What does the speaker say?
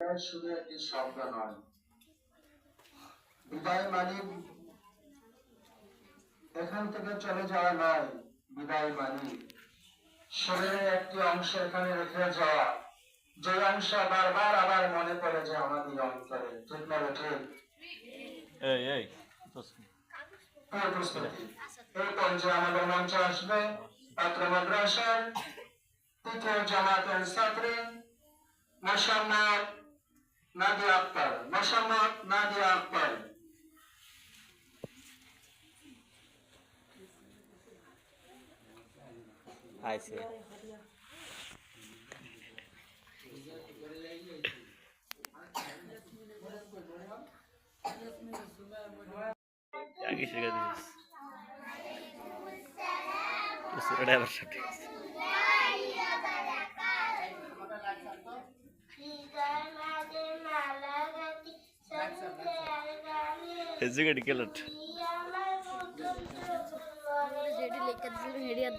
বিদায়ের শুধু একটি শব্দ নয়, বিদায় মানে এখান থেকে চলে যাওয়া নয়, বিদায় মানে শরীরের একটি অংশ এখানে রেখে যাওয়া, যে অংশ বারবার আবার মনে পড়ে যে আমাদের অন্তরে। ঠিক না ঠিক? এই পর্যায়ে আমাদের মঞ্চে আসবে পাত্র মাদ্রাসার তৃতীয় জামাতের ছাত্রী মোসাম্মদ নাদিয়া আক্তার। মোসাম্মদ নাদিয়া আক্তার। আইছে আগে শিখে দিস তো সেটা আবার সঠিক এজুকেট কেলট যেটি লেখা দিছিল হেডিয়া